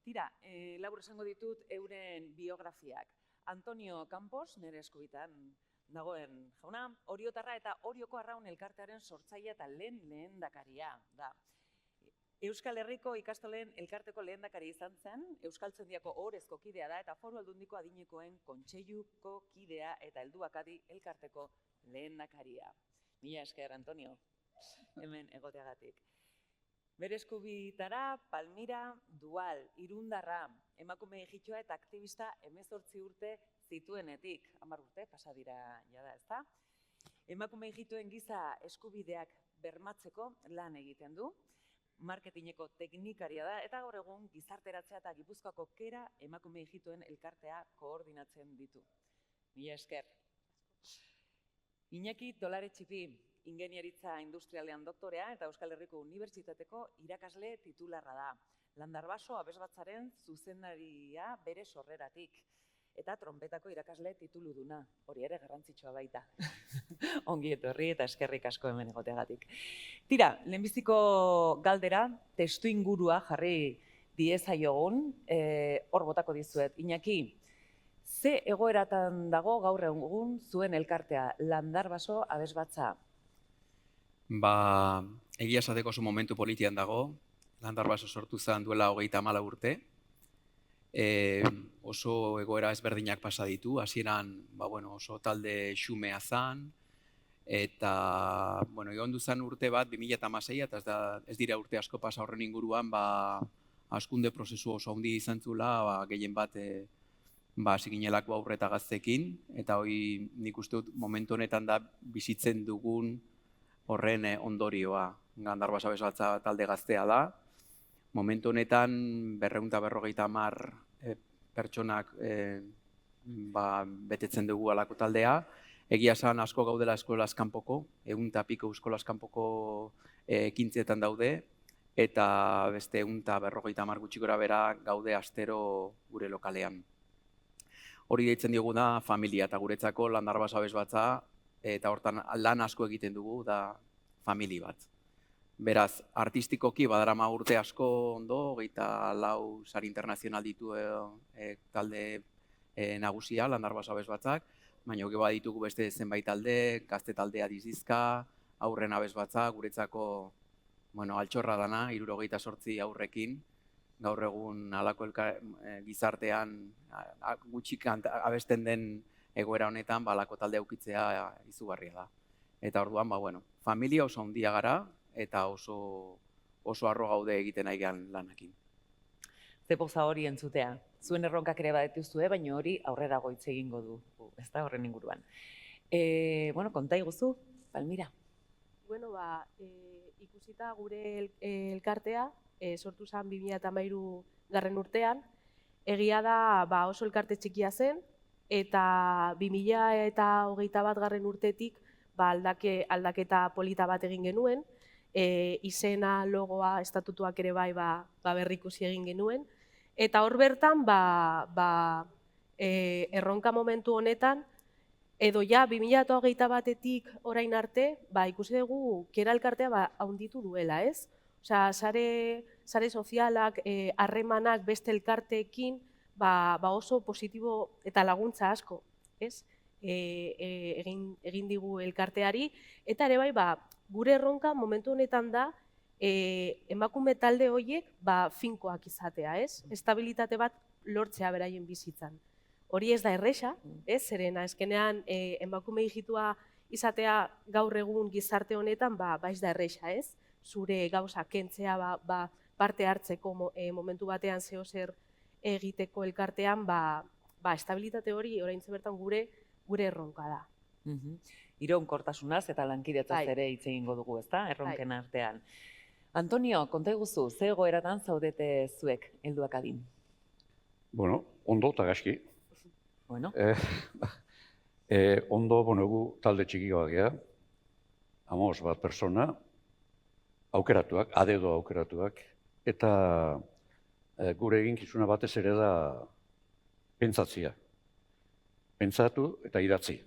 Tira, labur esango ditut euren biografiak. Antonio Campos, nire eskubitan dagoen jauna, Oriotarra eta Orioko Arraun Elkartearen sortzailea eta lehendakaria da. Euskal Herriko ikastolen elkarteko lehendakari izan zen, Euskaltzaindiako ohorezko kidea da eta Foru Aldundiko adinekoen kontseiluko kidea eta helduak adi elkarteko lehendakaria. Mila esker, Antonio, hemen egoteagatik. Bere eskubitara, Palmira Dual, Irundarra, emakume egitxoa eta aktivista 18 urte zituenetik. 10 urte, pasa dira jada, ezta? Emakume egituen giza eskubideak bermatzeko lan egiten du. Marketingeko teknikaria da eta gaur egun gizarteratzea eta Gipuzkoako Kera emakume egituen elkartea koordinatzen ditu. Mila esker. Iñaki Tolaretxipi, ingeniaritza industrialean doktorea eta Euskal Herriko Unibertsitateko irakasle titularra da. Landarbaso abesbatzaren zuzendaria bere sorreratik. Eta tronpetako irakasle tituluduna, hori ere garrantzitsua baita. Ongi etorri eta eskerrik asko hemen egoteagatik. Tira, lehenbiziko galdera, testu ingurua jarri diezaiogun, hor botako dizuet. Iñaki, ze egoeratan dago gaur egun zuen elkartea, Landarbaso abesbatza? Egia esateko oso momentu politian dago, Landarbaso sortu zen duela 34 urte, oso egoera ezberdinak pasa ditu, hasieran oso talde xumea zen, eta egon duzan urte bat 2016 eta ez dira urte asko pasa horren inguruan, hazkunde prozesu oso handi izan zula, gehien bat ziginelako aurre eta gaztekin, eta hori nik uste dut momentu honetan da bizitzen dugun horren ondorioa. Landarbaso abesbatza talde gaztea da. Momentu honetan 250 pertsonak betetzen dugu alako taldea. Egia esan asko gaudela eskolaz kanpoko, 100 eta piko eskolaz kanpoko ekintzetan daude, eta beste 150 gutxi gora bera gaude astero gure lokalean. Hori deitzen diogu da familia, eta guretzako Landarbaso abesbatza, eta hortan lan asko egiten dugu da famili bat. Beraz, artistikoki badarama urte asko ondo, 24 sari internazional ditu talde nagusia, Landarbaso abesbatzak, baina hoge baditugu beste zenbait talde, gazte taldea dizizka, aurren abesbatza, guretzako altxorra dana, 78 aurrekin, gaur egun alako gizartean gutxik abesten den egoera honetan, alako talde aukitzea izugarria da. Eta orduan, familia oso handia gara, eta oso arro gaude egiten aigean lanakin. Ze poza hori entzutea. Zuen erronkak ere badituzue, baina hori aurrera goitze egingo du, ez da horren inguruan. Konta iguzu, Palmira. Ikusita gure elkartea, sortu zen 2013 garren urtean, egia da oso elkarte txikia zen, eta 2021 garren urtetik aldaketa polita bat egin genuen, izena, logoa, estatutuak ere berrikusi egin genuen, eta hor bertan erronka momentu honetan, edo 2021etik orain arte, ikusi dugu Kera elkartea handitu duela, ez? Osea, sare sozialak, harremanak beste elkarteekin oso positibo eta laguntza asko, ez? Egin digu elkarteari, eta ere gure erronka momentu honetan da emakume talde horiek finkoak izatea, ez? Estabilitate bat lortzea beraien bizitzan. Hori ez da erresa, ez? Zeren azkenean emakume egitua izatea gaur egun gizarte honetan ez da erresa, ez? Zure gauza kentzea parte hartzeko momentu batean zeozer egiteko elkartean, estabilitate hori oraintxe bertan gure erronka da. Iraunkortasunaz eta lankidetzaz ere hitz egingo dugu, ezta? Erronken artean. Antonio, konta iguzu, ze egoeratan zaudete zuek helduak adin? Ondo eta gaizki. Ondo, gu talde txikikoak gea, 11 persona, aukeratuak, adedo aukeratuak, eta gure eginkizuna batez ere da pentsatzia. Pentsatu eta idatzi.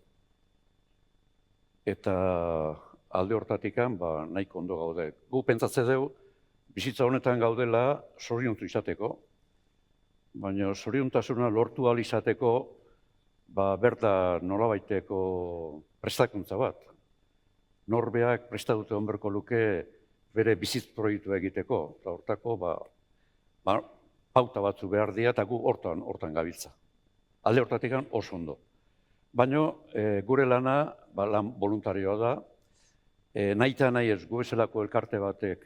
Eta alde hortatikan nahiko ondo gaude. Gu pentsatze dugu, bizitza honetan gaudela zoriontsu izateko, baina zoriontasuna lortu ahal izateko, berda nolabaiteko prestakuntza bat. Norbeak prestatuta egon beharko luke bere bizitz proiektua egiteko, eta hortako pauta batzu behar dira, eta gu hortan gabiltza. Alde hortatik oso ondo. Baina gure lana lan voluntarioa da, nahi eta nahi ez gu bezalako elkarte batek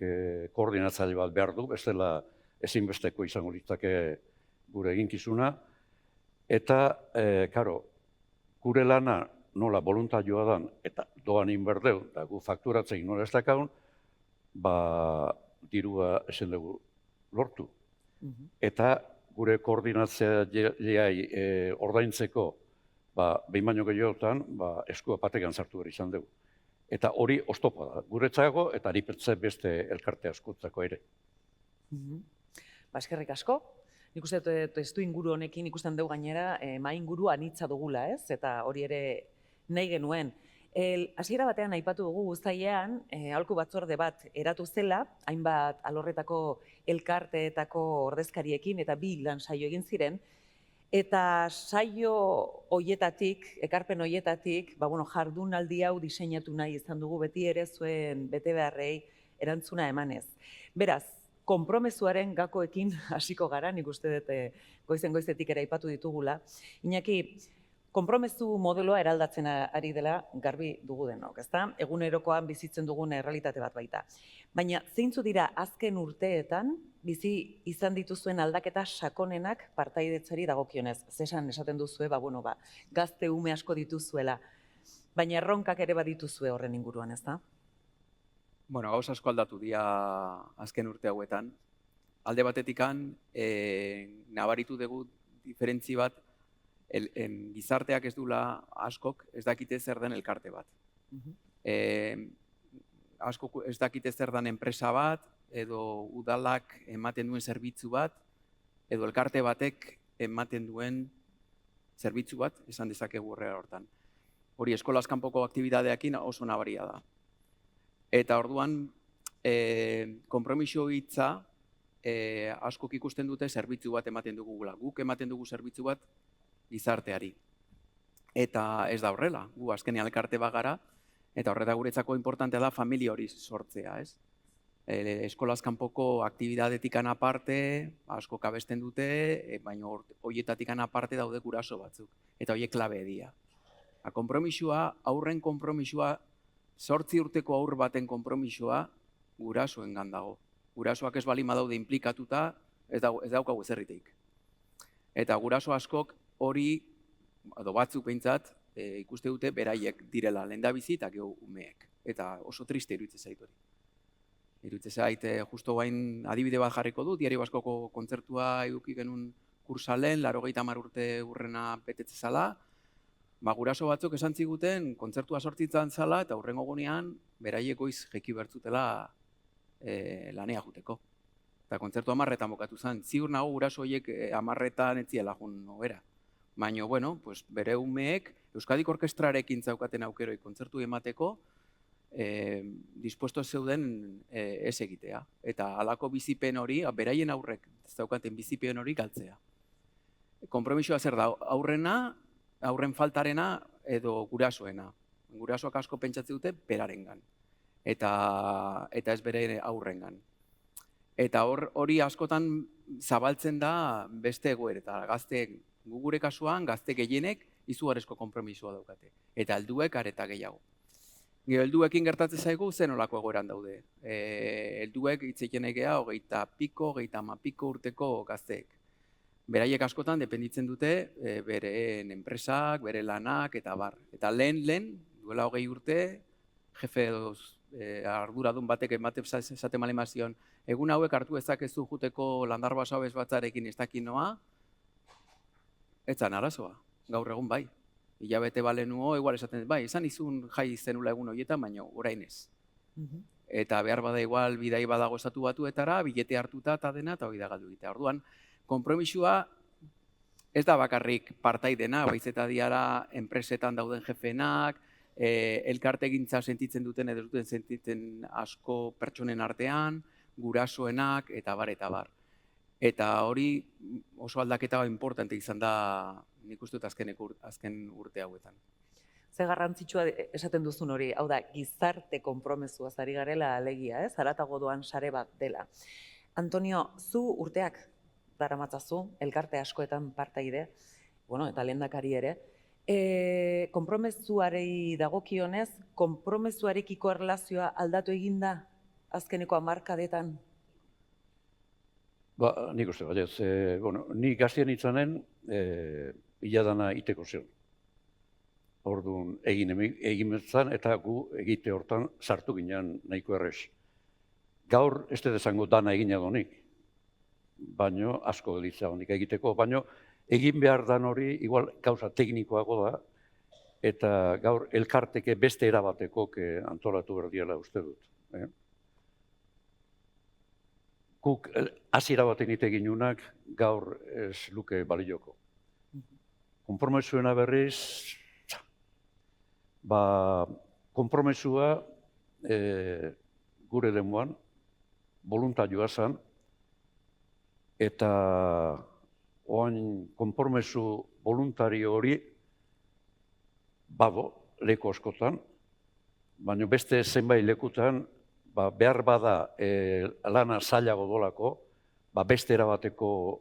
koordinatzaile bat behar du, bestela ezinbesteko izango litzake gure eginkizuna, eta, gure lana nola voluntarioa dan, eta doan inberdeu, eta gu fakturatzen nola ez dakaun, dirua esan dugu lortu. Eta gure koordinatzaileai ordaintzeko, behin baino gehiagotan, eskua batekan sartu behar izan dugu. Eta hori oztopa da, guretzako eta aripetze beste elkarte askotzako ere. Eskerrik asko. Nik uste testu inguru honekin ikusten dugu gainera, inguru anitza dugula, ez? Eta hori ere nahi genuen. Hasiera batean aipatu dugu uztailean, aholku batzorde bat eratu zela, hainbat alorretako elkarteetako ordezkariekin eta 2 lan saio egin ziren, eta saio hoietatik, ekarpen hoietatik, jardunaldi hau diseinatu nahi izan dugu beti ere zuen bete beharrei erantzuna emanez. Beraz, konpromezuaren gakoekin hasiko gara, nik uste dut goizetik ere aipatu ditugula. Iñaki, konpromezu modeloa eraldatzen ari dela garbi dugu denok, ezta? Egunerokoan bizitzen dugun errealitate bat baita. Baina zeintzu dira azken urteetan bizi izan dituzuen aldaketa sakonenak partaidetzari dagokionez? Zesan esaten duzue, gazte ume asko dituzuela, baina erronkak ere badituzue horren inguruan, ezta? Gauz asko aldatu dira azken urte hauetan. Alde batetikan, nabaritu dugu diferentzi bat, gizarteak ez dula askok ez dakite zer den elkarte bat. Askok ez dakite zer den enpresa bat, edo udalak ematen duen zerbitzu bat, edo elkarte batek ematen duen zerbitzu bat, esan dezakegu horrela hortan. Hori eskolaz kanpoko aktibidadeekin oso nabaria da. Eta orduan, konpromiso hitza askok ikusten dute zerbitzu bat ematen dugula. Guk ematen dugu zerbitzu bat gizarteari. Eta ez da horrela, gu azkenean elkarte bagara, eta horreta guretzako importantea da familia hori sortzea, ez? Eskolaz kanpoko aktibidadetikan aparte, askok abesten dute, baina horietatikan aparte daude guraso batzuk, eta horiek klabe dira. Konpromisua, aurren konpromisua, 8 urteko aur baten konpromisua gurasoengan dago. Gurasoak ez bali madaude implikatuta, ez daukagu ezerritik. Eta guraso askok hori, edo batzuk behintzat, ikuste dute beraiek direla lehendabizi eta gehu umeek. Eta oso triste iruditzen zait hori. Iruditzen zait, justo bain adibide bat jarriko du, Diario Baskoko kontzertua eduki genuen kursalen, 80 urte urrena betetze zala, guraso batzuk esan ziguten kontzertua sortzitzen zala eta hurrengo gunean beraiek goiz jeki bertzutela lanea juteko. Eta kontzertu 10etan bukatu zen. Ziur nago guraso horiek 10etan etziela jun nobera. Baina, bere umeek Euskadik Orkestrarekin zaukaten aukeroi kontzertu emateko dispuesto zeuden ez egitea. Eta halako bizipen hori, beraien aurrek zaukaten bizipen hori galtzea. Konpromisoa zer da, aurren faltarena edo gurasoena. Gurasoak asko pentsatzen dute berarengan. Eta ez bere aurrengan. Eta hori askotan zabaltzen da beste egoereta. Gure kasuan, gazte gehienek izugarrizko konpromisoa daukate. Eta helduek areta gehiago. Helduekin gertatzen zaigu zen olako egoeran daude. Helduek hitzeiten egea 20 urteko gazteek. Beraiek askotan dependitzen dute beren enpresak, bere lanak eta bar. Eta lehen, duela 20 urte, jefe arduradun batek esaten malemazion, egun hauek hartu ezakezu juteko landarbaso batzarekin ez dakin noa, etzan arazoa, gaur egun bai. Hilabete balenuo, igual esaten, bai, izan izun jai zenula egun horietan, baina orain ez. Eta behar bada igual bidai badago estatu batuetara, bilete hartuta eta dena, eta hori da galdu egitea. Orduan, konpromisua ez da bakarrik partaidena, baitzeta diara enpresetan dauden jefenak, elkartegintza sentitzen duten edo duten sentitzen asko pertsonen artean, gurasoenak eta bar. Eta hori oso aldaketa importante izan da, nik uste dut azken urte hauetan. Ze garrantzitsua esaten duzun hori, hau da, gizarte konpromezuaz ari garela alegia, haratago doan sare bat dela. Antonio, zu urteak daramatzazu, elkarte askoetan partaide, eta lehendakari ere, konpromezuarei dagokionez, konpromezuarekiko erlazioa aldatu eginda azkeneko hamarkadetan? Nik uste, baiez, ni gaztien itzanen, hiladana iteko zion. Orduan egin betzan eta gu egite hortan sartu ginen nahiko errez. Gaur ez dut esango dana egin adonik, baino asko gelitza honik egiteko, baino egin behar dan hori igual gauza teknikoago da, eta gaur elkarteke beste erabateko antolatu berdiela uste dut. Guk hasiera baten egin unak gaur ez luke balioko. Konpromesuena berriz, konpromesua gure demuan, voluntarioa zen, eta oain konpromesu voluntario hori bado leku askotan, baina beste zenbait lekutan behar bada lana zailago dolako, beste erabateko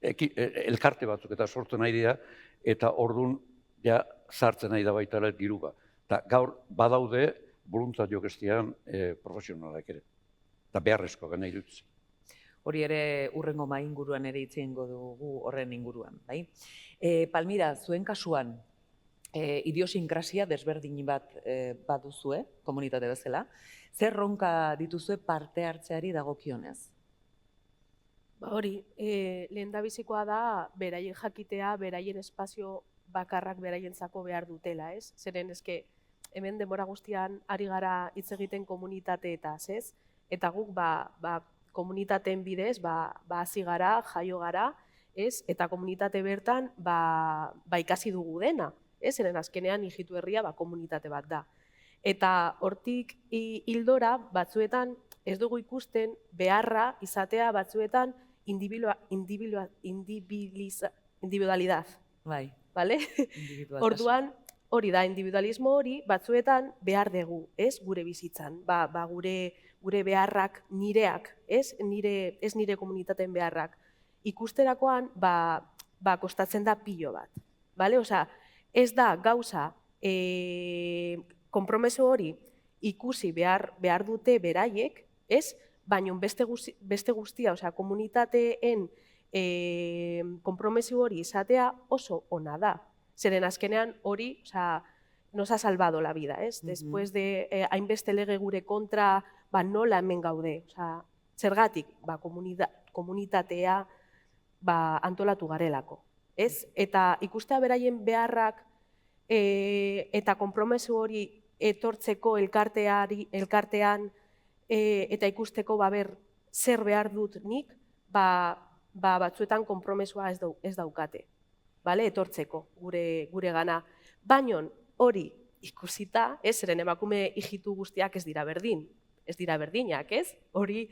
elkarte batzuk eta sortzen nahi dira, eta orduan ja sartzen nahi da baita ere diruga. Eta gaur badaude voluntario gestian profesionalak ere, eta beharrezkoa gana iruditzen. Hori ere urrengo mai inguruan ere hitz egingo dugu horren inguruan, bai? Palmira, zuen kasuan, idiosinkrasia desberdin bat baduzue, komunitate bezala, zer ronka dituzue parte hartzeari dagokionez? Hori, lehendabizikoa da beraien jakitea, beraien espazio bakarrak beraientzako behar dutela, ez? Zeren eske hemen denbora guztian ari gara hitz egiten komunitateetaz, ez? Eta guk komunitateen bidez hasi gara, jaio gara, ez? Eta komunitate bertan ikasi dugu dena, ez? Zeren azkenean hijitu herria komunitate bat da. Eta hortik hildora batzuetan ez dugu ikusten beharra izatea batzuetan individualidad. Bai. Bale? Orduan, hori da, individualismo hori batzuetan behar dugu, ez? Gure bizitzan, gure beharrak nireak, ez? Ez nire komunitateen beharrak. Ikusterakoan, kostatzen da pilo bat. Bale? Osea, ez da gauza konpromeso hori ikusi behar dute beraiek, ez? Baina beste guztia, osea, komunitateen konpromesu hori izatea oso ona da. Zeren azkenean hori, osea, nos ha salvado la vida, ez? Después de hainbeste lege gure kontra, nola hemen gaude. Osea, zergatik, komunitatea antolatu garelako, ez? Eta ikustea beraien beharrak eta konpromesu hori etortzeko elkartean eta ikusteko zer behar dut nik, batzuetan konpromesua ez daukate, etortzeko gure gana. Baina hori ikusita, zeren emakume hijitu guztiak ez dira berdinak, ez? Hori,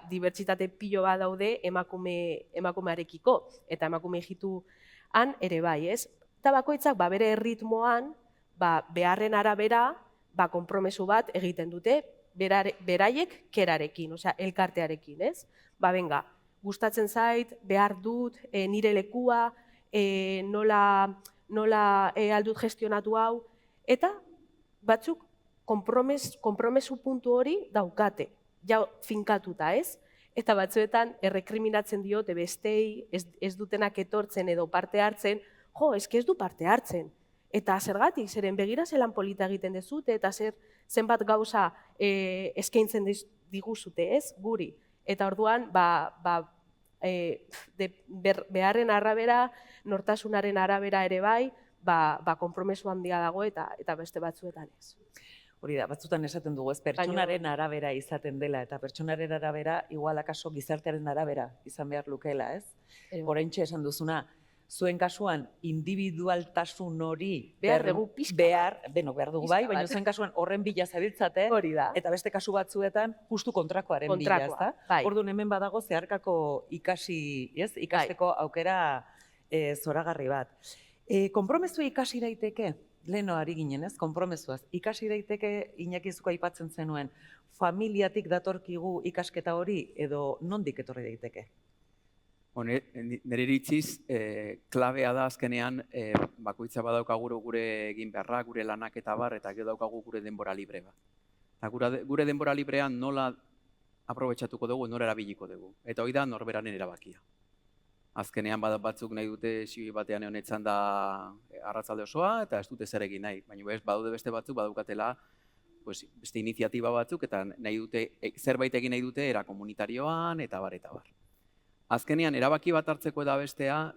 dibertsitate pilo bat daude emakumearekiko, eta emakume hijituan ere bai, ez? Eta bakoitzak bere erritmoan, beharren arabera, konpromesu bat egiten dute, beraiek kerarekin, elkartearekin, ez? Benga, gustatzen zait, behar dut, nire lekua, nola aldut gestionatu hau, eta batzuk konpromesu puntu hori daukate, ja finkatuta, ez? Eta batzuetan errekriminatzen diote bestei, ez dutenak etortzen edo parte hartzen, eske ez du parte hartzen. Eta zergatik, zeren begira zelan polita egiten dezute, eta zenbat gauza eskaintzen diguzute, ez? Guri. Eta orduan, beharren arabera, nortasunaren arabera ere bai, konpromesu handia dago eta beste batzuetan ez. Hori da, batzutan esaten dugu, ez pertsonaren arabera izaten dela, eta pertsonaren arabera, igual akaso gizartearen arabera izan behar lukeela, ez? Oraintxe esan duzuna, Zuen kasuan, individualtasun hori Behar dugu pixka denok behar dugu Pixka bai, baina bat. zuen kasuan horren bila zabiltzate, Hori da. eta beste kasu batzuetan justu kontrakoaren bila, Kontrakoa, ezta? bai. Orduan hemen badago zeharkako ikasteko aukera zoragarri bat. Konpromezua ikasi daiteke, leheno ari ginen, ez? Konpromezuaz. Ikasi daiteke, Iñaki zuko aipatzen zenuen, familiatik datorkigu ikasketa hori, edo nondik etorri daiteke? Nire iritziz, klabea da azkenean bakoitza badaukagu gure egin beharra, gure lanak eta bar, eta gero daukagu gure denbora libre bat. Gure denbora librean nola aprobetxatuko dugu, nora erabiliko dugu. Eta hori da norberaren erabakia. Azkenean batzuk nahi dute zioi batean honetzen da arratzalde osoa, eta ez dute zer egin nahi. Baina badaude beste batzuk, badaukatela beste iniziatiba batzuk, eta nahi dute, zerbait egin nahi dute era komunitarioan, eta bar, eta bar. Azkenean, erabaki bat hartzeko eta bestea,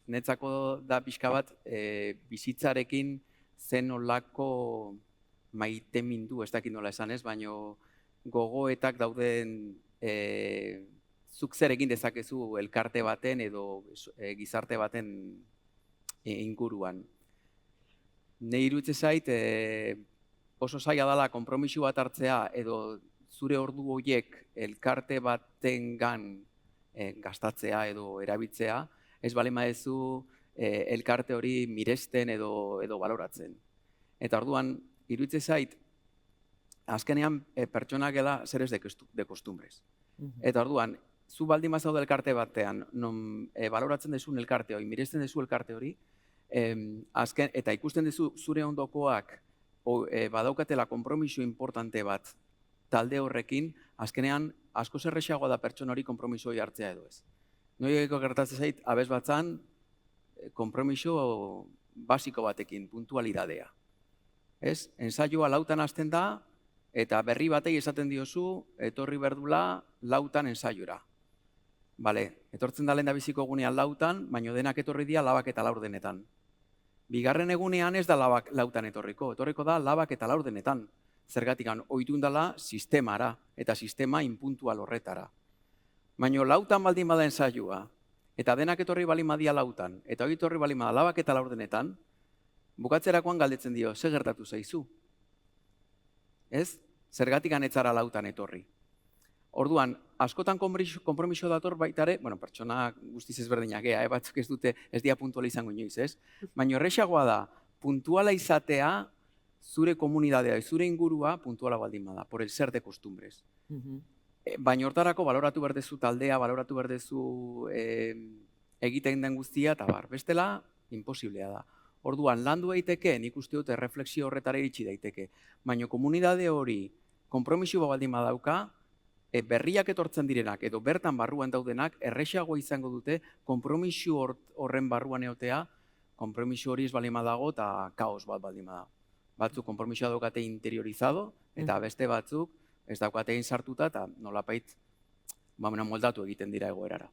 netzako da pixka bat, bizitzarekin zen olako maitemindu, ez dakit nola esan ez, baina gogoetak dauden zuk zer egin dezakezu elkarte baten edo gizarte baten inguruan. Nei iruditzen zait, oso zaila dela konpromiso bat hartzea edo zure ordu horiek elkarte batengan gastatzea edo erabiltzea, ez bale maezu elkarte hori miresten edo baloratzen. Eta orduan, iruditzen zait, azkenean pertsonak gela seres de costumbres. Eta orduan, zu baldin bazaude elkarte batean, non baloratzen dezun elkarte hori, miresten dezu elkarte hori, eta ikusten dezu zure ondokoak badaukatela konpromiso importante bat talde horrekin, azkenean asko zerrexagoa da pertsona hori konpromiso hori hartzea edo ez. Noiko gertatzen zait, abez batzan, konpromiso basiko batekin, puntualidadea. Ez? Ensaioa lautan hasten da, eta berri batei esaten diozu, etorri berdula lautan ensaiora. Bale, etortzen da lehen da biziko egunean lautan, baina denak etorri dira labak eta laurdenetan. Bigarren egunean ez da lautan etorriko da labak eta laurdenetan. Zergatik ohitun dela sistemara, eta sistema inpuntual horretara. Baina lautan baldin bada ensaioa, eta denak etorri baldin badia lautan, eta hori etorri baldin bada labak eta laurdenetan, bukatzerakoan galdetzen dio, ze gertatu zaizu? Ez? Zergatik etzara lautan etorri. Orduan, askotan konpromiso dator baitare, pertsona guztiz ezberdinak, batzuk ez dira puntuala izango inoiz, ez? Baina erresagoa da, puntuala izatea, zure komunidadea, zure ingurua puntuala baldin bada, por el ser de costumbres. Baina hortarako baloratu berdezu taldea, baloratu berdezu egiten den guztia, eta bar, bestela, imposiblea da. Orduan, landu daiteke, nik uste dute refleksio horretara iritsi daiteke, baina komunidade hori konpromiso baldin badauka, berriak etortzen direnak edo bertan barruan daudenak erresago izango dute konpromiso horren barruan egotea, konpromiso hori ez baldin badago eta kaos bat baldin badago. Batzuk konpromisoa daukate interiorizado, eta beste batzuk ez daukatein sartuta eta nolapait moldatu egiten dira egoerara.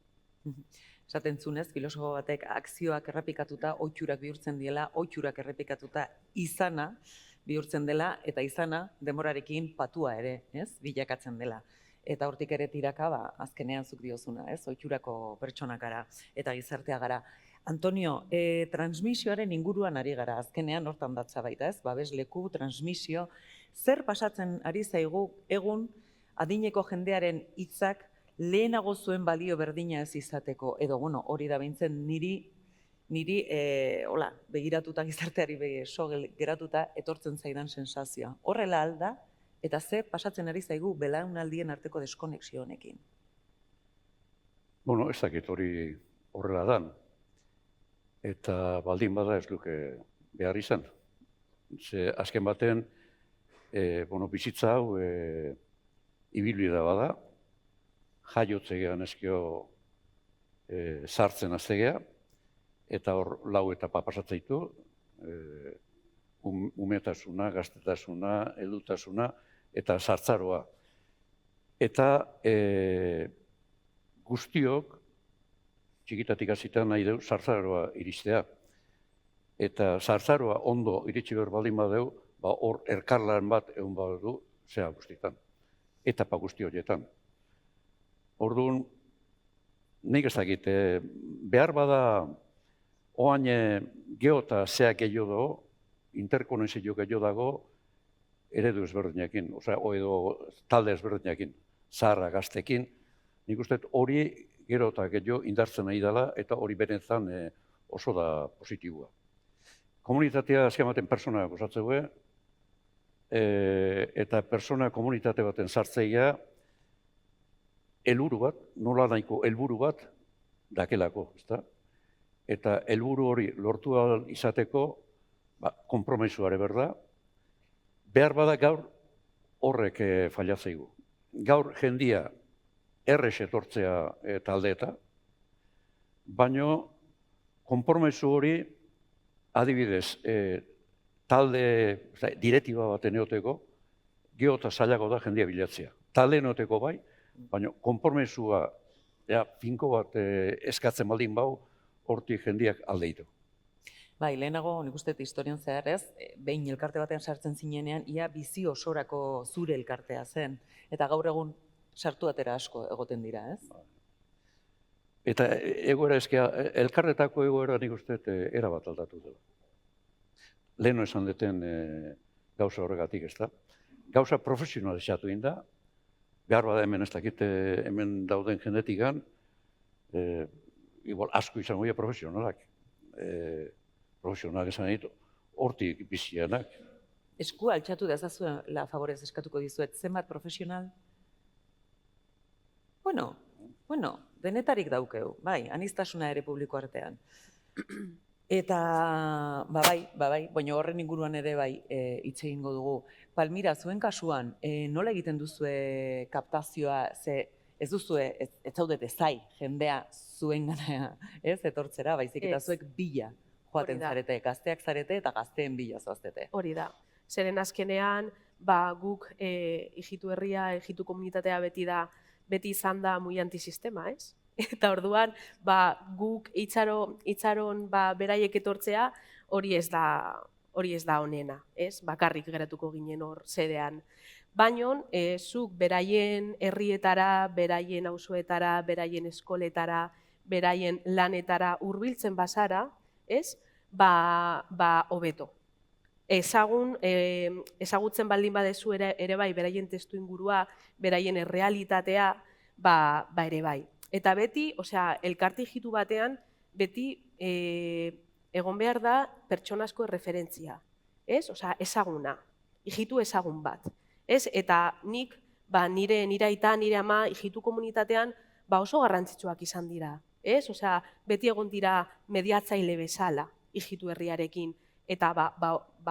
Esaten zunez, filosofo batek akzioak errepikatuta, ohiturak bihurtzen diela, ohiturak errepikatuta izana bihurtzen dela, eta izana demorarekin patua ere, bilakatzen dela. Eta hortik ere tiraka, azkenean zuk diozuna, ohiturako pertsonak gara eta gizartea gara. Antonio, transmisioaren inguruan ari gara, azkenean hortan datza baita, babesleku, transmisio, zer pasatzen ari zaigu egun adineko jendearen hitzak lehenago zuen balio berdina ez izateko, edo hori da behintzen niri begiratuta gizarteari geratuta etortzen zaidan sensazioa. Horrela alda, eta ze pasatzen ari zaigu belaunaldien arteko deskonexio honekin? Ez dakit hori horrela dan. Eta baldin bada ez luke behar izan. Ze azken baten, bizitza hau ibilbidea bada, jaiotzegean ezkio sartzen aztegea, eta hor lau etapa pasatzaitu, umetasuna, gaztetasuna, heldutasuna eta sartzaroa. Eta guztiok, txikitatik hasita nahi dugu, sartzaroa iristea. Eta sartzaroa ondo iritsi behar baldin badeu, hor erkarlan bat egun badu, zea guztietan. Etapa guzti horietan. Orduan, nik ez dakit, behar bada oain geho eta zeak gehiago dago, interkonexio gehiago dago, eredu ezberdinekin, edo talde ezberdinekin, zaharra gaztekin. Nik uste hori gero eta gehiago indartzen nahi dela eta hori benetan oso da positiboa. Komunitatea azken baten personak osatzeu, eta persona komunitate baten sartzeia helburu bat, nola nahiko helburu bat dakelako, ezta? Eta helburu hori lortu ahal izateko konpromisoa ere berda, behar bada gaur horrek fallatzeigu. Gaur jendia errex etortzea taldeeta, baina konpromiso hori adibidez talde direktiba bat eneoteko, geho eta zailago da jendia bilatzea. Talde eneoteko bai, baina konpromisua finko bat eskatzen baldin bau, hortik jendiak alde ditu. Bai, lehenago nik uste historian zehar ez, behin elkarte batean sartzen zinenean, ia bizi osorako zure elkartea zen. Eta gaur egun sartu atera asko egoten dira, ez? Eta egoera ezkea, elkarretako egoera nik uste erabat aldatu dela. Leheno esan duten gauza horregatik, ez da? Gauza profesionalizatu da, behar bada hemen ez dakit hemen dauden genetikan, igual asko izango dira profesionalak. Profesionalak esan ditu, hortik bizianak. Eskua altxatu dezazuela favorez eskatuko dizuet, zenbat profesional? Bueno, denetarik daukeu, bai, aniztasuna ere publiko artean. Eta, bai, baina horren inguruan ere bai hitz egingo dugu. Palmira, zuen kasuan, nola egiten duzue kaptazioa, ze ez duzue, ez zaudete zai, jendea zuen gana, ez, etortzera, baizik eta zuek bila joaten zarete, gazteak zarete eta gazteen bila zoaztete. Hori da. Zeren azkenean, guk hijitu herria, hijitu komunitatea beti izan da muy antisistema, ez? Eta orduan, guk itxaron beraiek etortzea hori ez da onena, ez? Bakarrik geratuko ginen hor zedean. Baina, zuk beraien herrietara, beraien auzoetara, beraien eskoletara, beraien lanetara hurbiltzen bazara, ez? Hobeto. Ezagutzen baldin badezu ere bai, beraien testu ingurua, beraien errealitatea, ere bai. Eta beti, elkarte hijitu batean, beti egon behar da pertsonasko referentzia. Ezaguna, hijitu ezagun bat. Eta nik, nire aita, nire ama, hijitu komunitatean, oso garrantzitsuak izan dira. Beti egon dira mediatzaile bezala, hijitu herriarekin. Eta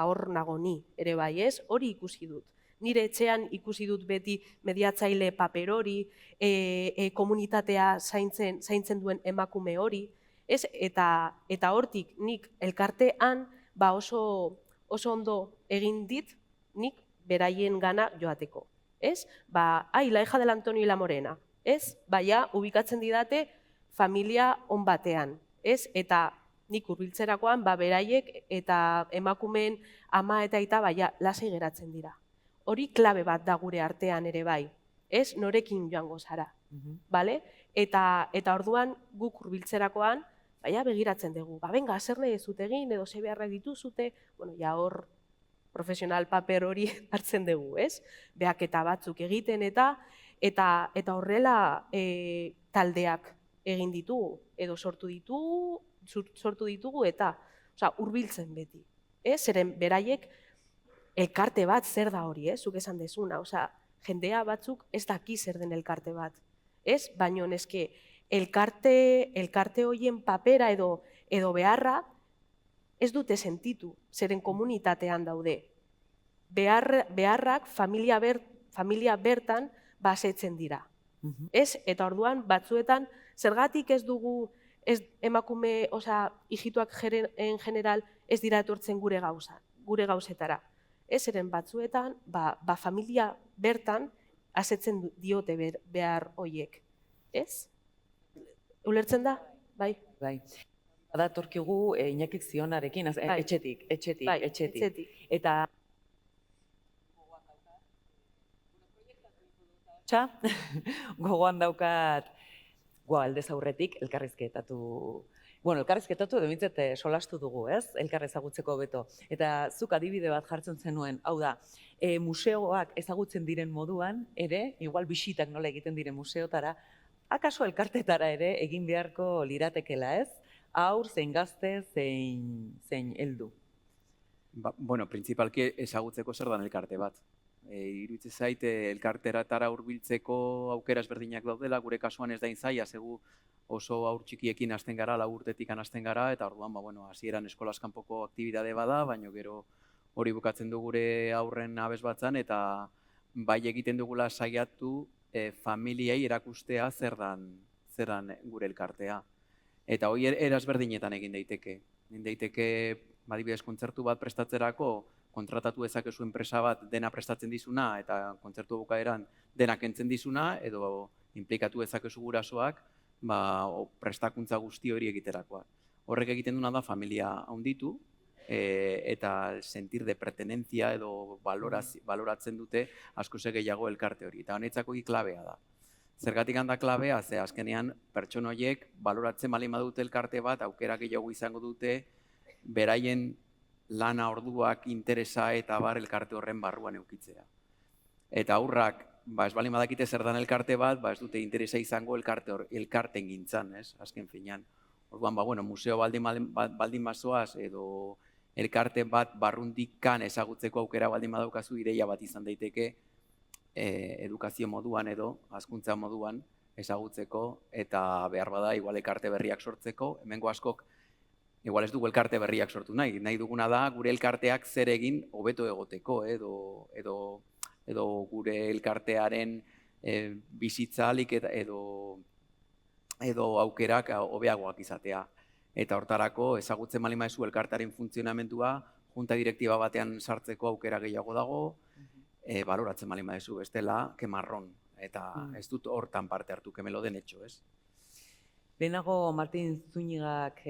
hor nago ni, ere bai, hori ikusi dut. Nire etxean ikusi dut beti mediatzaile paper hori, komunitatea zaintzen duen emakume hori, eta hortik nik elkartean oso ondo egin dit nik beraien gana joateko. La hija del Antonio y la Morena, ja, ubikatzen didate familia on batean, eta nik hurbiltzerakoan beraiek eta emakumeen ama eta aita lasai geratzen dira. Hori klabe bat da gure artean ere bai, norekin joango zara. Eta orduan guk hurbiltzerakoan begiratzen dugu. Benga, zer nahi ez zute egin edo ze beharrak dituzute, hor profesional paper hori hartzen dugu, behaketa batzuk egiten eta horrela taldeak egin ditugu edo sortu ditugu eta hurbiltzen beti. Zeren beraiek elkarte bat zer da hori, zuk esan dezuna, jendea batzuk ez daki zer den elkarte bat. Baina neske elkarte horien papera edo beharra ez dute sentitu, zeren komunitatean daude. Beharrak familia bertan basetzen dira. Eta orduan batzuetan zergatik ez dugu emakume, hijituak en general ez dira etortzen gure gauzetara. Zeren batzuetan, familia bertan asetzen diote behar hoiek. Ulertzen da? Bai. Bada torkigu Iñakik Zionarekin, etxetik. Eta gogoan daukat aldez aurretik elkarrizketatu edo bintzat solastu dugu, ez? Elkar ezagutzeko hobeto. Eta zuk adibide bat jartzen zenuen, hau da, museoak ezagutzen diren moduan, ere, igual bisitak nola egiten diren museotara, akaso elkartetara ere egin beharko liratekela, ez? Haur, zein gazte, zein heldu. Bueno, principalki ezagutzeko zer dan elkarte bat. Iruditzen zait elkarteratara hurbiltzeko aukera ezberdinak daudela, gure kasuan ez da zaila, zegu oso haur txikiekin hasten gara, 4 urtetik hasten gara, eta orduan, hasieran eskolaz kanpoko aktibidade bada, baina gero hori bukatzen du gure aurren abez batzan, eta bai egiten dugula saiatu familiei erakustea zer dan gure elkartea. Eta hori ezberdinetan egin daiteke. Egin daiteke, adibidez, kontzertu bat prestatzerako, kontratatu dezakezu enpresa bat dena prestatzen dizuna eta kontzertu bukaeran dena kentzen dizuna, edo inplikatu dezakezu gurasoak prestakuntza guzti hori egiterakoa. Horrek egiten duna da familia handitu eta sentir de pertenentzia edo baloratzen dute askoz gehiago elkarte hori. Eta honetzako klabea da. Zergatik handa klabea, ze azkenean pertsona horiek baloratzen baldin badute elkarte bat, aukera gehiago izango dute beraien lana orduak, interesa eta elkarte horren barruan eukitzea. Eta aurrak, ez baldin badakite zer dan elkarte bat, ez dute interesa izango elkarten gintzan, azken finean. Orduan, museo baldin bazoaz edo elkarte bat barrundikan ezagutzeko aukera baldin badaukazu, ideia bat izan daiteke edukazio moduan edo hazkuntza moduan ezagutzeko eta behar bada igual elkarte berriak sortzeko, hemengo askok igual ez dugu elkarte berriak sortu nahi duguna da gure elkarteak zer egin hobeto egoteko edo gure elkartearen bizitzalik edo aukerak hobeagoak izatea. Eta hortarako ezagutzen baldin baduzu elkartearen funtzionamendua, junta direktiba batean sartzeko aukera gehiago dago, baloratzen baldin baduzu, bestela, kemarron. Eta ez dut hortan parte hartu, kemelo den etxo, ez? Lehenago Martin Zúñigak,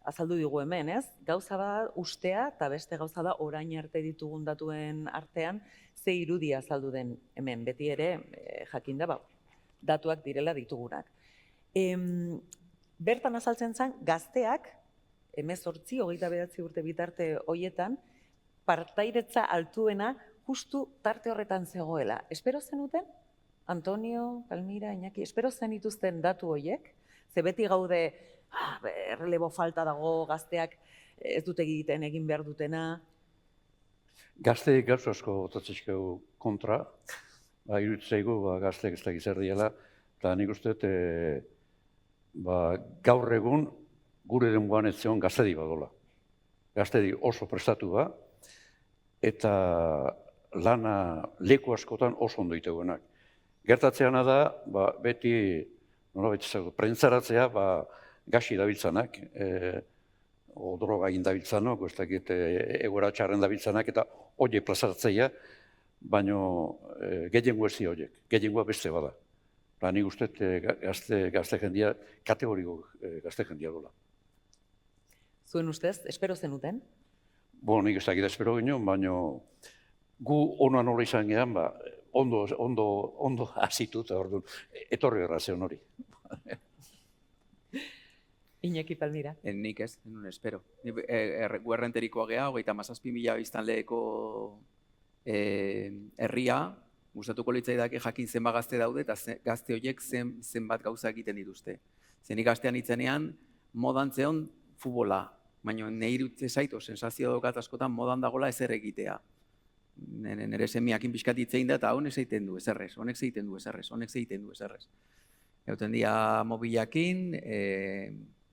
azaldu digu hemen, ez? Gauza da ustea eta beste gauza da orain arte ditugun datuen artean ze irudia azaldu den hemen. Beti ere, jakinda, datuak direla ditugunak. Bertan azaltzen zen, gazteak, 18-29 urte bitarte hoietan, partairetza altuena justu tarte horretan zegoela. Espero zenuten? Antonio, Palmira, Iñaki, espero zenituzten datu horiek? Ze beti gaude, errelebo falta dago, gazteak ez dute egin behar dutena. Gazteek gauza asko botatzezkegu kontra, iruditzaigu gazteek ez dakiz erdiela, eta nik uste gaur egun gure denboan ez zeon gaztedi badola. Gaztedi oso prestatu da, eta lana leku askotan oso ondo iteguenak. Gertatzeana da, beti, prentzaratzea, gaxi dabiltzanak, o droga egin dabiltzanok, ez dakit egoera txarren dabiltzanak, eta hori plazaratzea, baina gehiengo ez horiek, gehiengoa beste bada. Nik uste gazte jendia, kategoriko gazte jendia dola. Zuen ustez, espero zenuten? Nik ez dakit espero ginen, baina gu onoan hori izan gehan, ondo hasitut, etorri erra zeon hori. Iñaki, Palmira. Nik ez, nun espero. Guerrenterikoa geha, 37.000 biztanleko herria, gustatuko litzaidake jakin zenbat gazte daude, eta gazte horiek zenbat gauza egiten dituzte. Zenik gaztean itzenean, modan zeon futbola, baina nahi irutze zaito, sensazio daukat askotan modan dagola ezer egitea. Nere semiakin pixkat itzein da, eta honek zeiten du ezerrez, honek zeiten du ezerrez, honek zeiten du ezerrez. Euten dia mobilakin,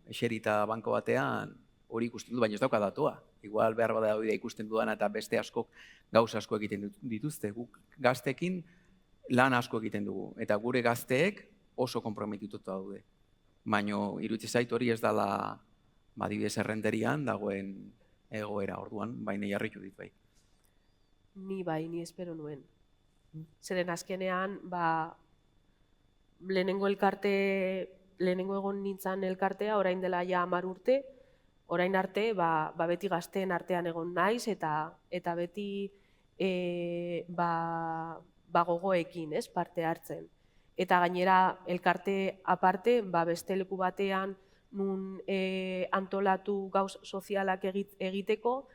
eserita banko batean hori ikusten du, baina ez dauka datua. Igual behar bada hori ikusten dudan eta beste askok gauza asko egiten dituzte. Guk gaztekin lan asko egiten dugu. Eta gure gazteek oso konprometituta daude. Baina iruditzen zait hori ez dela adibidez errenterian dagoen egoera orduan, baina jarritu dit bai. Ni espero nuen. Zeren azkenean, lehenengo egon nintzen elkartea, orain dela ja 10 urte, orain arte, beti gazteen artean egon naiz, eta beti gogoekin parte hartzen. eta gainera elkarte aparte, beste leku batean nun antolatu gauz sozialak egiteko,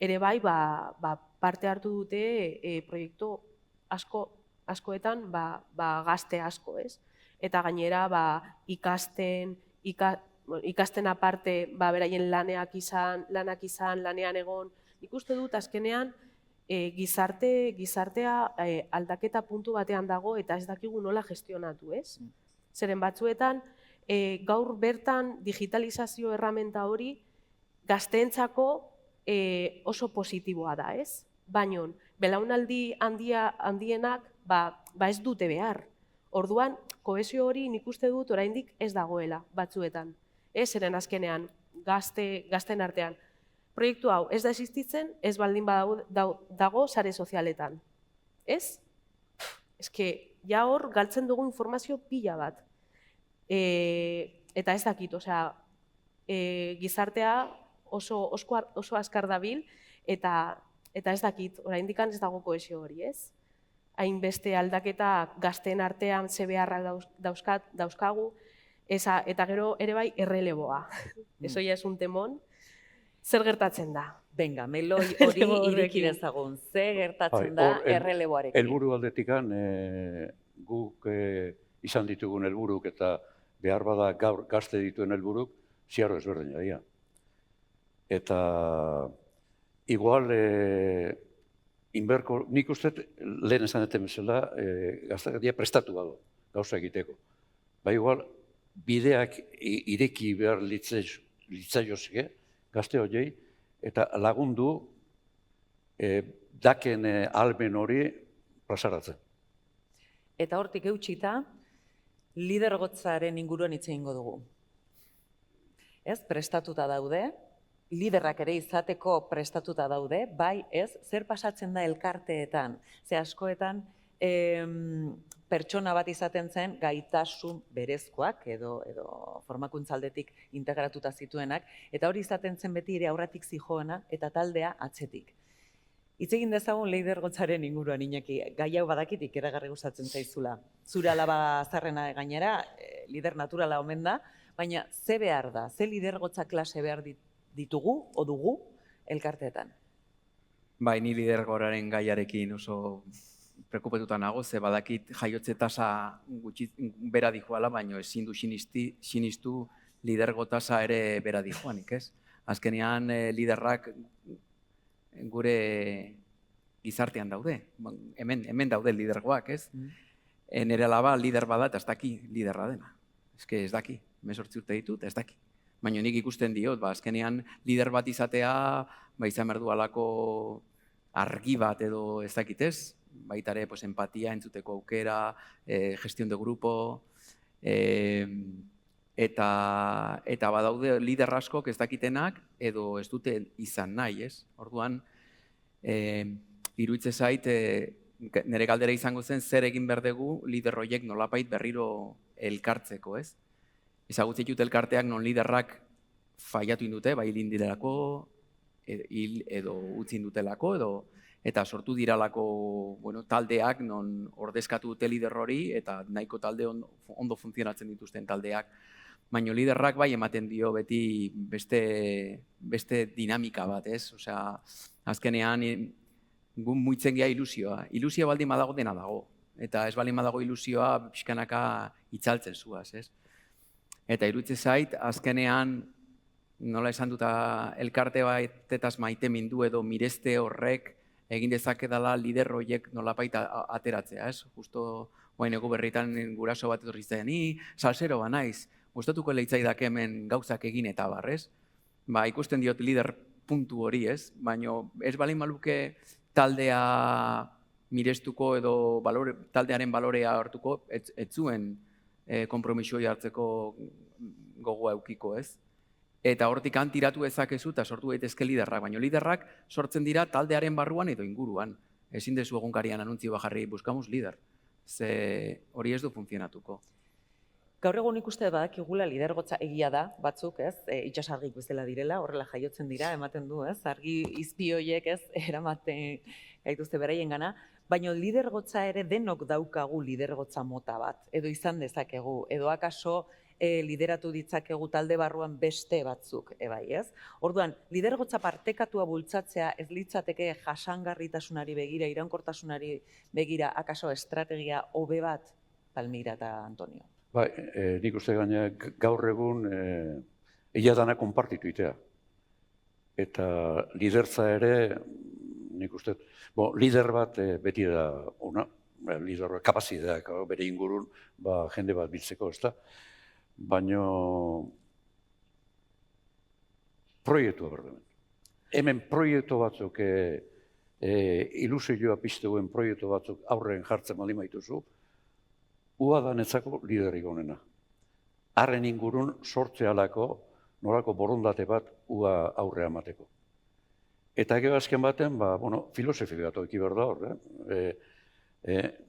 ere bai parte hartu dute proiektu askoetan gazte asko, ez? Eta gainera ikasten aparte beraien lanak izan, lanean egon, nik uste dut azkenean gizartea aldaketa puntu batean dago eta ez dakigu nola gestionatu, ez? Zeren batzuetan, gaur bertan digitalizazio erramenta hori gazteentzako oso positiboa da, ez? Baina, belaunaldi handienak ez dute behar. Orduan, kohesio hori nik uste dut oraindik ez dagoela batzuetan. Zeren azkenean, gazten artean. Proiektu hau ez da existitzen, ez baldin dago sare sozialetan. Ez? Ja hor galtzen dugu informazio pila bat. Eta ez dakit, gizartea oso azkar dabil, eta ez dakit, oraindik ez dago kohesio hori, ez? Hainbeste aldaketa gazteen artean ze beharrak dauzkagu, eta gero ere bai erreleboa. Eso ya es un temón. Zer gertatzen da? Benga, meloi hori ireki dezagun. Zer gertatzen da erreleboarekin? Helburu aldetikan, guk izan ditugun helburuk eta behar bada gaur gazte dituen helburuk, ziarro ezberdina dira. Eta igual, nik uste lehen esan eten bezala, gazteak dira prestatu dago, gauza egiteko. Ba igual, bideak ireki behar litzaiozke, gazte horiei, eta lagundu daken almen hori plazaratzen. Eta hortik eutxita, lidergotzaren inguruan hitz egingo dugu. Ez, prestatuta daude, liderrak ere izateko prestatuta daude, bai ez, zer pasatzen da elkarteetan, ze askoetan pertsona bat izaten zen gaitasun berezkoak edo formakuntzaldetik integratuta zituenak, eta hori izaten zen beti ere aurretik zijoena eta taldea atzetik. Hitz egin dezagun lidergotzaren inguruan, Iñaki, gai hau badakit ikeragarri gustatzen zaizula. Zure alaba zarrena gainera, lider naturala omen da, baina ze behar da, ze lidergotza klase behar ditugu, o dugu, elkarteetan? Bai, ni lidergoraren gaiarekin oso prekupetuta nago, ze badakit jaiotze tasa bera dijoala, baina ezin du sinistu lidergo tasa ere bera dijoanik, ez? Azkenean liderrak gure gizartean daude, hemen daude lidergoak, ez? Nere alaba lider bada eta ez daki liderra dena. Ez daki, 18 urte ditut, ez daki. Baina nik ikusten diot, azkenean lider bat izatea, izan behar du alako argi bat edo ez dakitez, baita ere empatia entzuteko aukera, gestión de grupo, eta badaude lider askok ez dakitenak edo ez dute izan nahi, ez? Orduan, iruditzen zait, nire galdera izango zen zer egin behar dugu lider horiek nolapait berriro elkartzeko, ez? Ezagutzen dut elkarteak non liderrak faiatu indute, bai hil indirelako, hil edo utzi indutelako, eta sortu diralako taldeak non ordezkatu dute lider hori eta nahiko talde ondo funtzionatzen dituzten taldeak. Baina liderrak bai ematen dio beti beste dinamika bat, ez? Osea, azkenean gu muitzen gea ilusioa. Ilusioa baldin badago dena dago. Eta ez baldin badago ilusioa pixkanaka itzaltzen zuaz, ez? Eta iruditzen zait, azkenean nola esan duta elkarte batetaz maite mindu edo mireste horrek egin dezakedala lider horiek nolapait ateratzea, ez? Justo guain egu berritan guraso bat etorri zen, salsero ba naiz, gustatuko leitzaidak hemen gauzak egin eta barrez. Ba, ikusten diot lider puntu hori, ez? Baina ez balin maluke taldea mirestuko edo taldearen balorea hartuko, ez zuen konpromisoi hartzeko gogoa eukiko, ez? Eta hortik tiratu ezakezu eta sortu daitezke liderrak, baina liderrak sortzen dira taldearen barruan edo inguruan. Ezin dezu egunkarian anuntzio bajarri, buscamos lider. Ze hori ez du funtzionatuko. Gaur egun ikuste badakigula lidergotza egia da, batzuk, ez, itsasargik bezala direla, horrela jaiotzen dira, ematen du, ez, argi izpi horiek, ez, eramaten gaituzte beraiengana, baina lidergotza ere denok daukagu lidergotza mota bat, edo izan dezakegu, edo akaso lideratu ditzakegu talde barruan beste batzuk, bai, ez? Orduan, lidergotza partekatua bultzatzea ez litzateke jasangarritasunari begira, iraunkortasunari begira, akaso estrategia hobe bat, Palmira eta Antonio. Bai, nik uste gaina gaur egun egia dana konpartitu itea. Eta lidertza ere, nik uste, lider bat beti da ona, lider bat kapazitateak bere ingurun jende bat biltzeko, ez da? Baina proiektua berdemen. Hemen proiektu batzuk, ilusioa pizteuen proiektu batzuk aurren jartzen baldin baituzu, ua da netzako liderik onena. Harren ingurun sortze alako, norako borondate bat ua aurrea emateko. Eta gero azken baten, filosofi bat oiki behar da hor.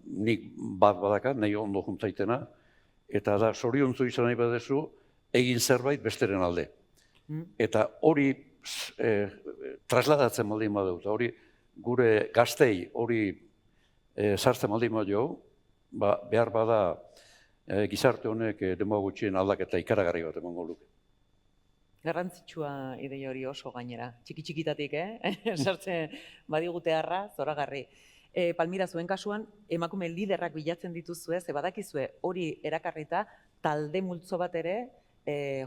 Nik bat badakat, nahi ondo juntzaitena, eta da zoriontzu izan nahi badezu, egin zerbait besteren alde. Eta hori trasladatzen baldin badut, hori gure gaztei hori sartzen baldin badut, behar bada gizarte honek denbora gutxien aldaketa ikaragarri bat emango luke. Garrantzitsua ideia hori oso gainera, txiki-txikitatik, sartzen badigute harra, zoragarri. Palmira, zuen kasuan, emakume liderrak bilatzen dituzue, ze badakizue hori erakarrita, talde multzo bat ere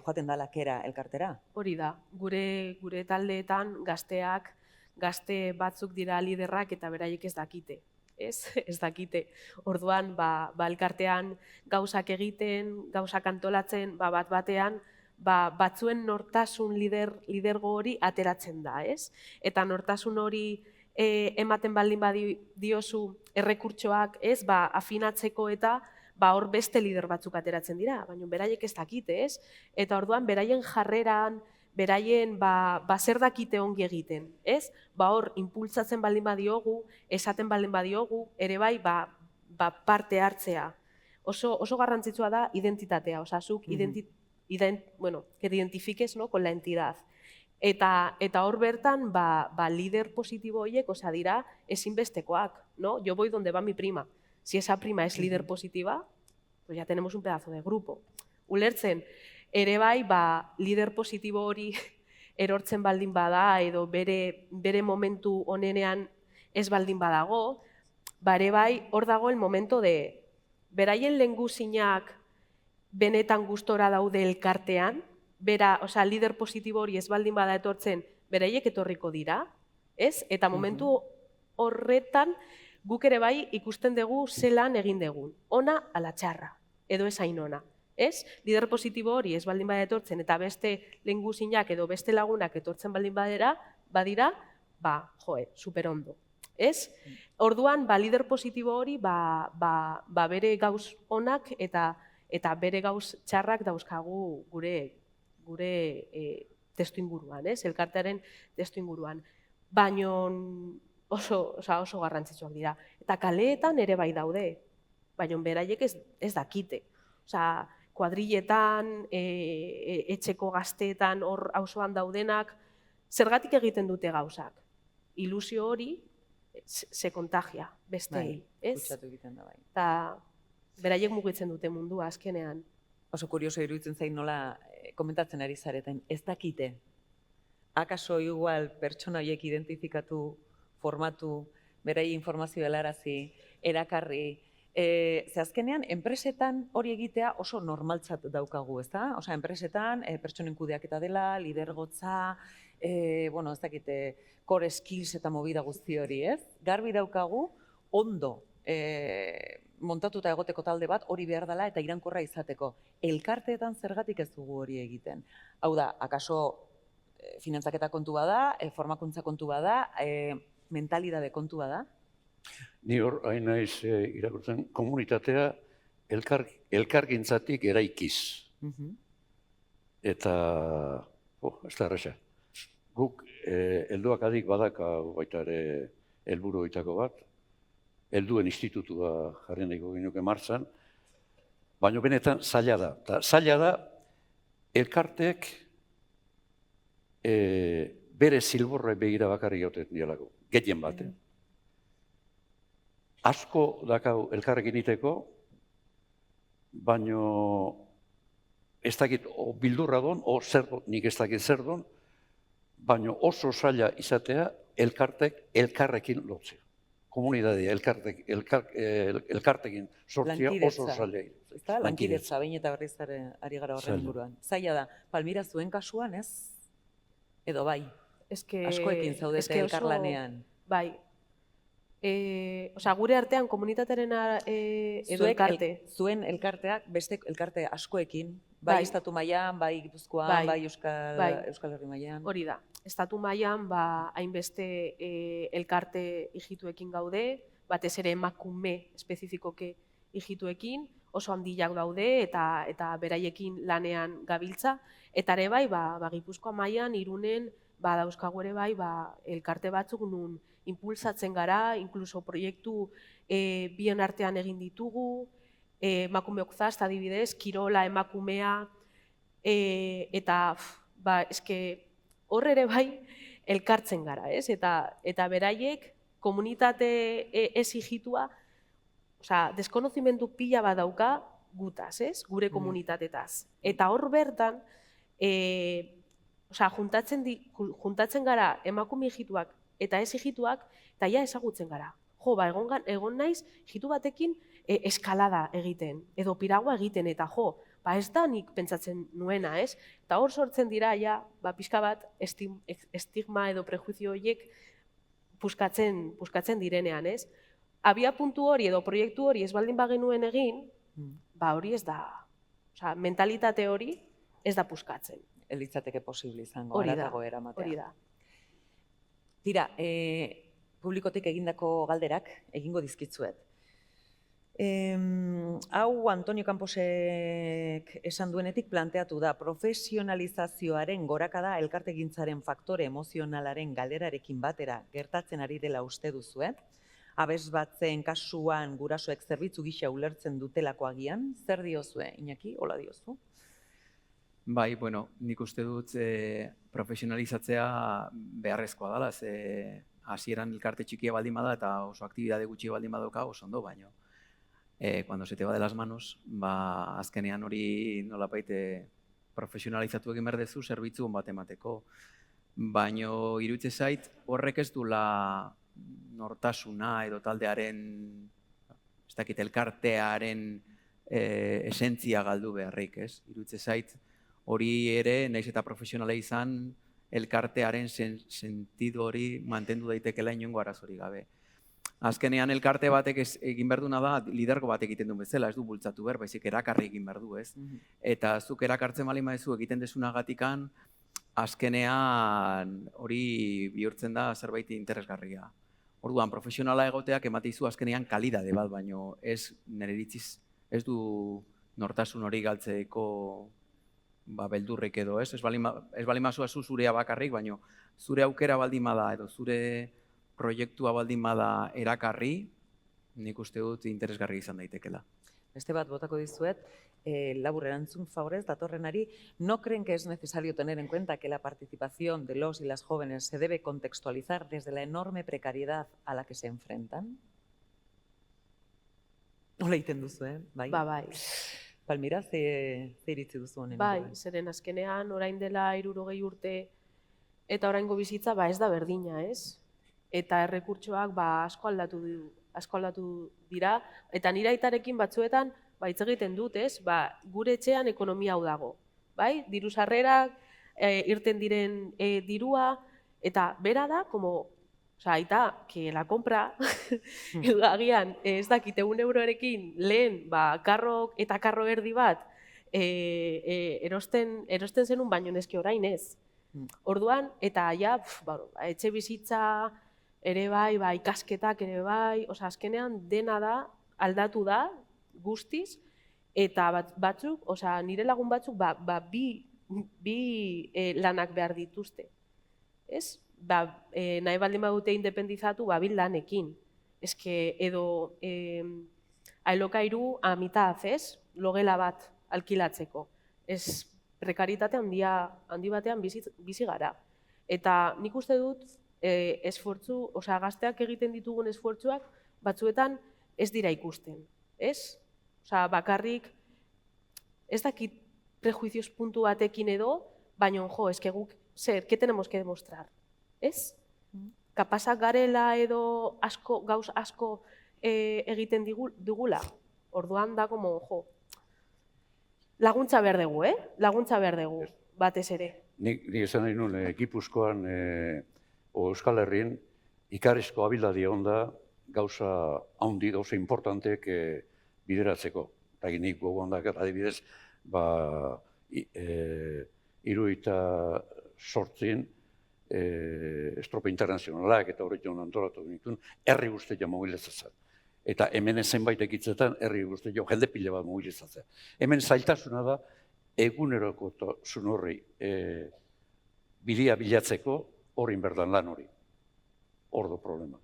joaten da lakera elkartera. Hori da, gure taldeetan gazte batzuk dira liderrak eta beraiek ez dakite. Ez dakite. Orduan, elkartean gauzak egiten, gauzak antolatzen, bat batean, batzuen nortasun lidergo hori ateratzen da, ez? Eta nortasun hori ematen baldin badiozu errekurtsoak, ez? Afinatzeko eta hor beste lider batzuk ateratzen dira, baina beraiek ez dakite, ez? Eta orduan, beraien jarreran, beraien zer dakite ongi egiten, ez? Hor, impulsatzen baldin badiogu, esaten baldin badiogu, ere bai, parte hartzea. Oso garrantzitsua da identitatea, zuk que te identifiques con la entidad. Eta hor bertan, lider positibo horiek, dira, ezinbestekoak, no? Yo voy donde va mi prima. Si esa prima es líder positiva, pues ya tenemos un pedazo de grupo. Ulertzen, ere bai, lider positibo hori erortzen baldin bada, edo bere momentu onenean ez baldin badago, ere bai, hor dago el momento de beraien lehengusinak benetan gustora daude elkartean, lider positibo hori ez baldin bada etortzen, beraiek etorriko dira, ez? Eta momentu horretan, guk ere bai ikusten dugu zelan egin dugun, ona ala txarra, edo ez hain ona. Ez? Lider positibo hori ez baldin bada etortzen eta beste lehengusinak edo beste lagunak etortzen baldin badira, superondo. Ez? Orduan, lider positibo hori bere gauz onak eta bere gauz txarrak dauzkagu gure testu inguruan, elkartearen testu inguruan. Baina oso garrantzitsuak dira. Eta kaleetan ere bai daude, baina beraiek ez dakite. Kuadrilletan, etxeko gazteetan, hor auzoan daudenak, zergatik egiten dute gauzak. Ilusio hori se kontagia, bestei. Kutsatu egiten da bai. Eta beraiek mugitzen dute mundua azkenean. Oso kurioso iruditzen zain nola komentatzen ari zareten, ez dakite. Akaso igual pertsona horiek identifikatu, formatu, berai informazio helarazi, erakarri. Ze azkenean, enpresetan hori egitea oso normaltzat daukagu, ez da? Osa, enpresetan, pertsonen kudeaketa dela, lidergotza, ez dakite, core skills eta movida guzti hori, ez? Garbi daukagu, ondo montatuta egoteko talde bat hori behar dela eta iraunkorra izateko. Elkarteetan zergatik ez dugu hori egiten. Hau da, akaso finantzaketa kontua da, formakuntza kontua da, mentalidade kontua da? Ni hor, hain naiz irakurtzen, komunitatea elkargintzatik eraikiz. Eta, ez da erresa. Guk, helduak adik badaka baita ere helburu oitako bat, helduen institutua jarri nahiko genuke martzan, baina benetan zaila da. Eta zaila da, elkarteek bere zilborre begira bakarrik gauten dialako, gehien bat. Asko dakau elkarrekin iteko, baina ez dakit bildurra don, o zer don, nik ez dakit zer don, baina oso zaila izatea elkarrekin lotzea. Komunitatea, elkartekin sortzea oso zaila. Ezta, lankidetza, behin eta berriz ari gara horren inguruan. Zaila da, Palmira zuen kasuan, ez? Edo bai, askoekin zaudete elkarlanean. Bai. Gure artean komunitatearen edo elkarte. Zuen elkarteak, beste elkarte askoekin, bai estatu mailan, bai Gipuzkoan, bai Euskal Herri mailan. Hori da. Estatu mailan hainbeste elkarte ijituekin gaude, batez ere emakume espezifikoke ijituekin, oso handiak daude eta beraiekin lanean gabiltza. Eta ere bai, Gipuzkoa mailan, Irunen, dauzkagu ere bai, elkarte batzuk nun impulsatzen gara, inkluso proiektu bien artean egin ditugu, emakumeok zast, adibidez, kirola emakumea, eta hor ere bai elkartzen gara, ez? Eta beraiek komunitate ez ijitua, deskonozimendu pila bat dauka gutaz, ez? Gure komunitatetaz. Eta hor bertan, juntatzen gara emakume ijituak eta ez ijituak, eta ja ezagutzen gara. Egon naiz, ijitu batekin eskalada egiten, edo piragua egiten, eta ez da nik pentsatzen nuena, ez? Eta hor sortzen dira, pixka bat, estigma edo prejuizio horiek puskatzen direnean, ez? Abia puntu hori edo proiektu hori ez baldin bagenuen egin, hori ez da, mentalitate hori ez da puskatzen. Elitzateke posible izango, haratago eramatea. Hori da. Tira, publikotik egindako galderak egingo dizkitzuet. Hau Antonio Camposek esan duenetik planteatu da, profesionalizazioaren gorakada elkartegintzaren faktore emozionalaren galerarekin batera gertatzen ari dela uste duzuet. Abesbatzen kasuan gurasoek zerbitzu gisa ulertzen dutelako agian, zer diozue, Iñaki, hola diozu? Bai, nik uste dut profesionalizatzea beharrezkoa dela, hasieran elkarte txikia baldin bada eta oso aktibitate gutxi baldin badauka oso ondo, baino. Cuando se te va de las manos, azkenean hori nolabait profesionalizatu egin behar duzu zerbitzu bat emateko. Baino iruditzen zait horrek ez duela nortasuna edo taldearen, ez dakit elkartearen esentzia galdu beharrik, ez? Iruditzen zait hori ere, nahiz eta profesionala izan, elkartearen sentidu hori mantendu daitekela inongo arazorik gabe. Azkenean elkarte batek egin behar duena da, lidergo bat egiten duen bezala, ez du bultzatu behar, baizik erakarri egin behar du, ez? Eta zuk erakartzen bali maizu egiten desunagatikan, azkenean hori bihurtzen da zerbait interesgarria. Orduan, profesionala egoteak ematizu azkenean kalidade bat, baino ez nire iritziz ez du nortasun hori galtzeko beldurrik edo, ez? Ez bali mazua zurea bakarrik, baino zure aukera baldin bada edo zure proiektua baldin bada erakarri, nik uste dut interesgarri izan daitekela. Beste bat botako dizuet, labur erantzun favorez, datorrenari, ¿no creen que es necesario tener en cuenta que la participación de los y las jóvenes se debe contextualizar desde la enorme precariedad a la que se enfrentan? Nola egiten duzu, bai? Bai. Palmira, ze iritzi duzu honen? Bai, zeren azkenean orain dela 60 urte eta oraingo bizitza ez da berdina, ez? Eta errekurtsoak asko aldatu dira, eta nire aitarekin batzuetan hitz egiten dut, ez? Gure etxean ekonomia hau dago, bai? Diru sarrerak, irten diren dirua, eta bera da, aita, que la compra, agian, ez dakit, €1 lehen, karro eta karro erdi bat, erosten zenun, baino neski orain ez. Orduan, eta etxe bizitza ere bai, ikasketak ere bai, azkenean dena da, aldatu da, guztiz, eta batzuk, nire lagun batzuk, bi lanak behar dituzte. Ez? Nahi baldin badute independizatu, bil lanekin. Edo alokairu amitaz, ez? logela bat alkilatzeko. Ez prekaritate handi batean bizi gara. Eta nik uste dut gazteak egiten ditugun esfortzuak batzuetan ez dira ikusten, ez? Bakarrik ez dakit prejuicios puntu batekin edo, baina eske guk ¿qué tenemos que demostrar? Ez? Kapazak garela edo gauz asko egiten dugula. Orduan da laguntza behar dugu, Laguntza behar dugu, batez ere. Nik esan nahi nuen, Gipuzkoan, Euskal Herrien, ikarizko abiladia onda gauza handi, gauza importanteek bideratzeko. Eta nik gogoan da, adibidez, 78 estropa internazionalak eta horretan antolatu dituen, herri guztia mobilizatzen. Eta hemen zenbait ekitzetan herri guztia jende pila bat mobilizatzen. Hemen zailtasuna da, egunerokotasun horri bidea bilatzeko horrin berdan lan hori. Ordo problema.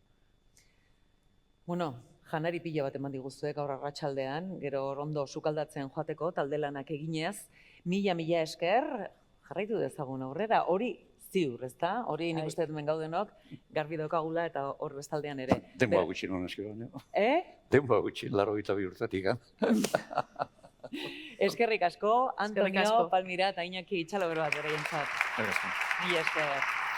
Bueno, janari pila bat eman diguztuek gaur arratsaldean, gero ondo sukaldatzen joateko, talde lanak eginez, mila esker, jarraitu dezagun aurrera, hori ziur, ezta? Hori nik uste hemen gaudenok, garbi daukagula eta hor bestaldean ere. Denboa gutxi non eski baina. Denboa gutxi, 82 urtetik. Eskerrik asko, Antonio, Palmira eta Iñaki Itxalobero bat bere jentzat. Mila esker.